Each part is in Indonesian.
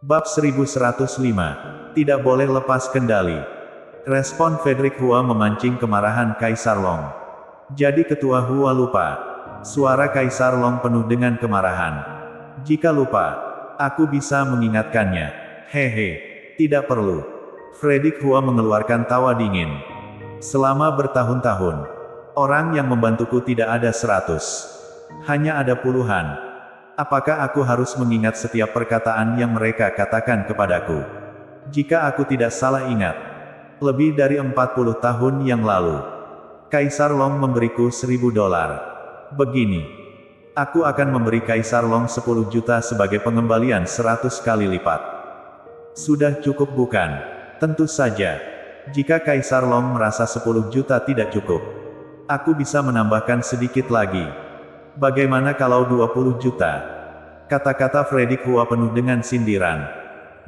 Bab 1105. Tidak boleh lepas kendali. Respon Frederick Hua memancing kemarahan Kaisar Long. Jadi ketua Hua lupa. Suara Kaisar Long penuh dengan kemarahan. Jika lupa, aku bisa mengingatkannya. Hehe, tidak perlu. Frederick Hua mengeluarkan tawa dingin. Selama bertahun-tahun, orang yang membantuku tidak ada 100. Hanya ada puluhan. Apakah aku harus mengingat setiap perkataan yang mereka katakan kepadaku? Jika aku tidak salah ingat, lebih dari 40 tahun yang lalu, Kaisar Long memberiku $1000. Begini, aku akan memberi Kaisar Long 10 juta sebagai pengembalian 100 kali lipat. Sudah cukup bukan? Tentu saja. Jika Kaisar Long merasa 10 juta tidak cukup, aku bisa menambahkan sedikit lagi. Bagaimana kalau 20 juta? Kata-kata Frederick Hua penuh dengan sindiran.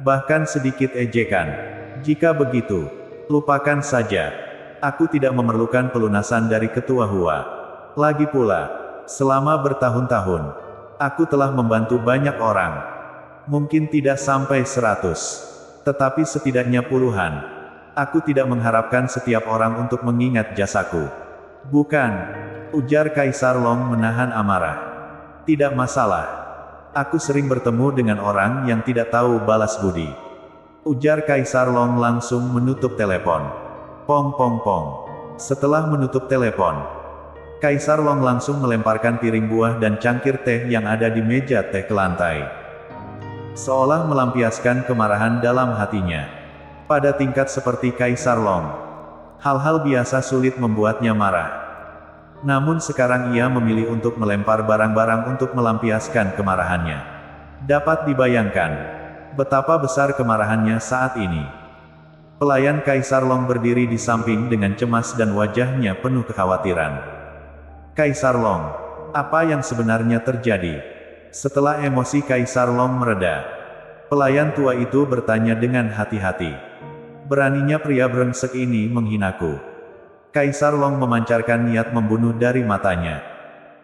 Bahkan sedikit ejekan. Jika begitu, lupakan saja. Aku tidak memerlukan pelunasan dari ketua Hua. Lagi pula, selama bertahun-tahun, aku telah membantu banyak orang. Mungkin tidak sampai 100. Tetapi setidaknya puluhan. Aku tidak mengharapkan setiap orang untuk mengingat jasaku. Bukan, ujar Kaisar Long menahan amarah. Tidak masalah. Aku sering bertemu dengan orang yang tidak tahu balas budi. Ujar Kaisar Long langsung menutup telepon. Pong pong pong. Setelah menutup telepon, Kaisar Long langsung melemparkan piring buah dan cangkir teh yang ada di meja teh ke lantai. Seolah melampiaskan kemarahan dalam hatinya. Pada tingkat seperti Kaisar Long, hal-hal biasa sulit membuatnya marah. Namun sekarang ia memilih untuk melempar barang-barang untuk melampiaskan kemarahannya. Dapat dibayangkan betapa besar kemarahannya saat ini. Pelayan Kaisar Long berdiri di samping dengan cemas dan wajahnya penuh kekhawatiran. Kaisar Long, apa yang sebenarnya terjadi? Setelah emosi Kaisar Long mereda, pelayan tua itu bertanya dengan hati-hati. Beraninya pria brengsek ini menghinaku. Kaisar Long memancarkan niat membunuh dari matanya.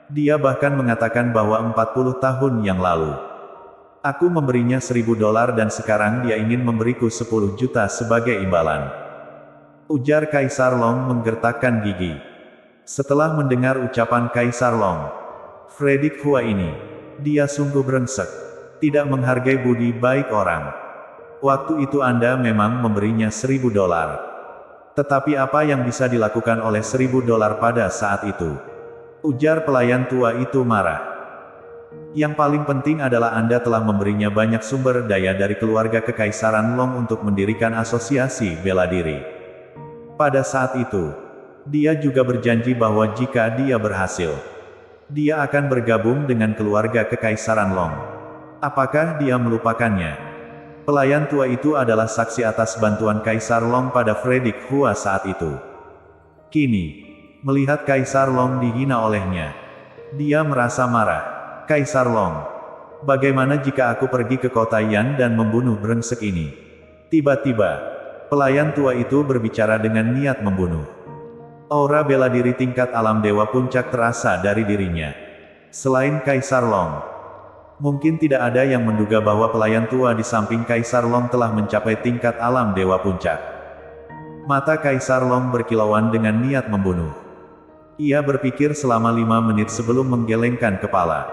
Dia bahkan mengatakan bahwa 40 tahun yang lalu, aku memberinya $1000 dan sekarang dia ingin memberiku 10 juta sebagai imbalan. Ujar Kaisar Long menggertakkan gigi. Setelah mendengar ucapan Kaisar Long, Frederick Hua ini, dia sungguh brengsek. Tidak menghargai budi baik orang. Waktu itu Anda memang memberinya $1000. Tetapi apa yang bisa dilakukan oleh $1000 pada saat itu? Ujar pelayan tua itu marah. Yang paling penting adalah Anda telah memberinya banyak sumber daya dari keluarga Kekaisaran Long untuk mendirikan asosiasi bela diri. Pada saat itu, dia juga berjanji bahwa jika dia berhasil, dia akan bergabung dengan keluarga Kekaisaran Long. Apakah dia melupakannya? Pelayan tua itu adalah saksi atas bantuan Kaisar Long pada Frederick Hua saat itu. Kini, melihat Kaisar Long dihina olehnya, dia merasa marah. Kaisar Long, bagaimana jika aku pergi ke kota Yan dan membunuh brengsek ini? Tiba-tiba, pelayan tua itu berbicara dengan niat membunuh. Aura bela diri tingkat alam dewa puncak terasa dari dirinya. Selain Kaisar Long, mungkin tidak ada yang menduga bahwa pelayan tua di samping Kaisar Long telah mencapai tingkat alam dewa puncak. Mata Kaisar Long berkilauan dengan niat membunuh. Ia berpikir selama 5 menit sebelum menggelengkan kepala.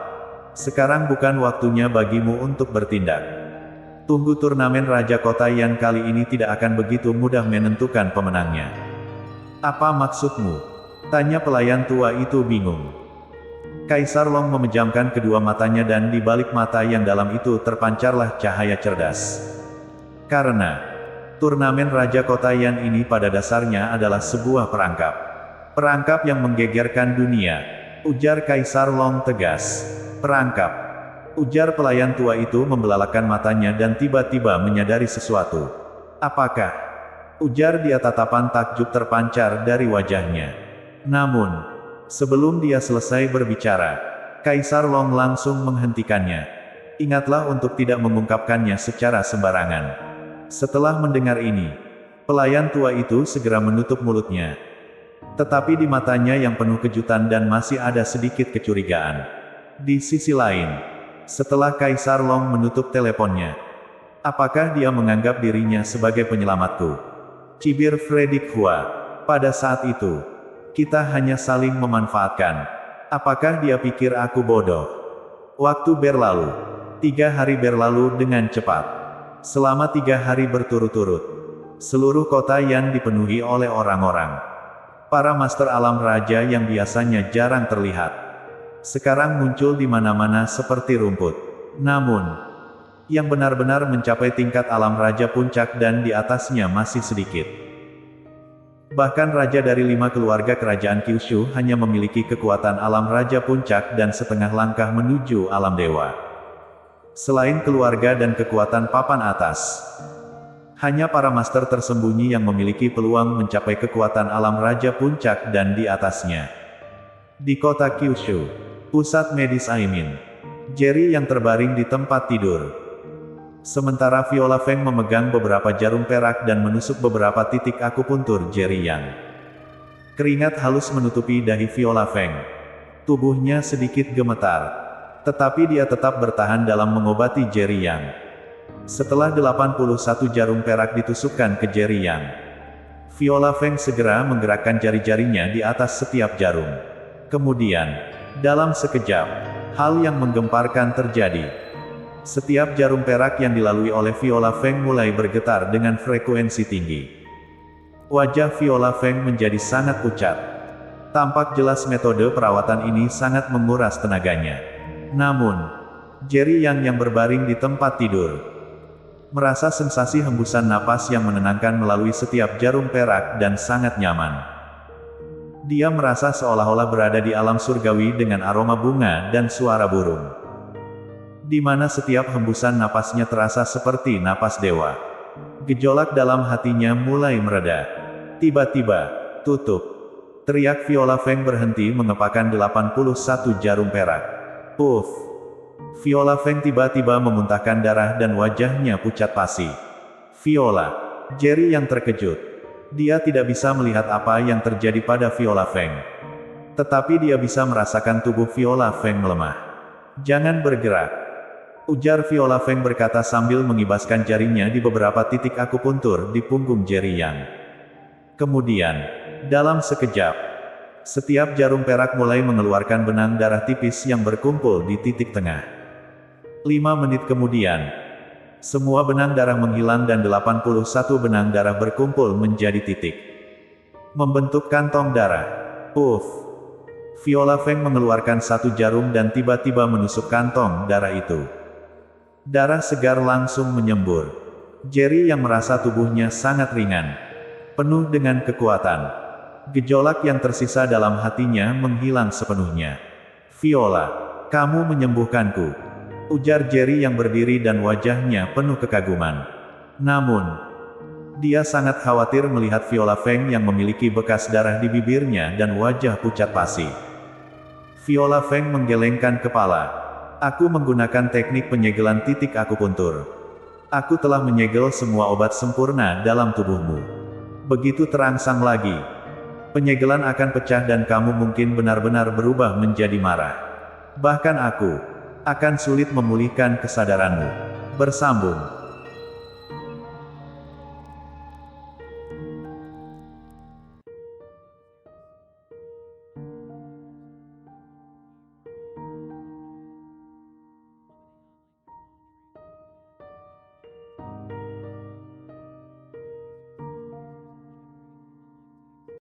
Sekarang bukan waktunya bagimu untuk bertindak. Tunggu turnamen Raja Kota Yan kali ini tidak akan begitu mudah menentukan pemenangnya. Apa maksudmu? Tanya pelayan tua itu bingung. Kaisar Long memejamkan kedua matanya dan di balik mata yang dalam itu terpancarlah cahaya cerdas. Karena turnamen Raja Kota Yan ini pada dasarnya adalah sebuah perangkap. Perangkap yang menggegerkan dunia. Ujar Kaisar Long tegas. Perangkap. Ujar pelayan tua itu membelalakan matanya dan tiba-tiba menyadari sesuatu. Apakah? Ujar dia, tatapan takjub terpancar dari wajahnya. Namun, sebelum dia selesai berbicara, Kaisar Long langsung menghentikannya. Ingatlah untuk tidak mengungkapkannya secara sembarangan. Setelah mendengar ini, pelayan tua itu segera menutup mulutnya. Tetapi di matanya yang penuh kejutan dan masih ada sedikit kecurigaan. Di sisi lain, setelah Kaisar Long menutup teleponnya, Apakah dia menganggap dirinya sebagai penyelamatku? Cibir Fredrik Hua. Pada saat itu, kita hanya saling memanfaatkan. Apakah dia pikir aku bodoh? Waktu berlalu. 3 hari berlalu dengan cepat. Selama 3 hari berturut-turut, seluruh kota Yan dipenuhi oleh orang-orang. Para master alam raja yang biasanya jarang terlihat, sekarang muncul di mana-mana seperti rumput. Namun, yang benar-benar mencapai tingkat alam raja puncak dan di atasnya masih sedikit. Bahkan raja dari 5 keluarga kerajaan Kyushu hanya memiliki kekuatan alam raja puncak dan setengah langkah menuju alam dewa. Selain keluarga dan kekuatan papan atas, hanya para master tersembunyi yang memiliki peluang mencapai kekuatan alam raja puncak dan di atasnya. Di kota Kyushu, pusat medis Aimin, Jerry yang terbaring di tempat tidur. Sementara Viola Feng memegang beberapa jarum perak dan menusuk beberapa titik akupuntur Jerry Yang. Keringat halus menutupi dahi Viola Feng. Tubuhnya sedikit gemetar, tetapi dia tetap bertahan dalam mengobati Jerry Yang. Setelah 81 jarum perak ditusukkan ke Jerry Yang, Viola Feng segera menggerakkan jari-jarinya di atas setiap jarum. Kemudian, dalam sekejap, hal yang menggemparkan terjadi. Setiap jarum perak yang dilalui oleh Viola Feng mulai bergetar dengan frekuensi tinggi. Wajah Viola Feng menjadi sangat pucat. Tampak jelas metode perawatan ini sangat menguras tenaganya. Namun, Jerry yang berbaring di tempat tidur, merasa sensasi hembusan napas yang menenangkan melalui setiap jarum perak dan sangat nyaman. Dia merasa seolah-olah berada di alam surgawi dengan aroma bunga dan suara burung, di mana setiap hembusan napasnya terasa seperti napas dewa. Gejolak dalam hatinya mulai mereda. Tiba-tiba, tutup. Teriak Viola Feng berhenti mengepakkan 81 jarum perak. Puff. Viola Feng tiba-tiba memuntahkan darah dan wajahnya pucat pasi. Viola. Jerry yang terkejut. Dia tidak bisa melihat apa yang terjadi pada Viola Feng. Tetapi dia bisa merasakan tubuh Viola Feng melemah. Jangan bergerak, ujar Viola Feng berkata sambil mengibaskan jarinya di beberapa titik akupuntur di punggung Jerry Yang. Kemudian, dalam sekejap, setiap jarum perak mulai mengeluarkan benang darah tipis yang berkumpul di titik tengah. 5 menit kemudian, semua benang darah menghilang dan 81 benang darah berkumpul menjadi titik, membentuk kantong darah. Puff. Viola Feng mengeluarkan 1 jarum dan tiba-tiba menusuk kantong darah itu. Darah segar langsung menyembur. Jerry yang merasa tubuhnya sangat ringan, penuh dengan kekuatan. Gejolak yang tersisa dalam hatinya menghilang sepenuhnya. Viola, kamu menyembuhkanku, ujar Jerry yang berdiri dan wajahnya penuh kekaguman. Namun, dia sangat khawatir melihat Viola Feng yang memiliki bekas darah di bibirnya dan wajah pucat pasi. Viola Feng menggelengkan kepala. Aku menggunakan teknik penyegelan titik akupuntur. Aku telah menyegel semua obat sempurna dalam tubuhmu. Begitu terangsang lagi, penyegelan akan pecah dan kamu mungkin benar-benar berubah menjadi marah. Bahkan aku akan sulit memulihkan kesadaranmu. Bersambung.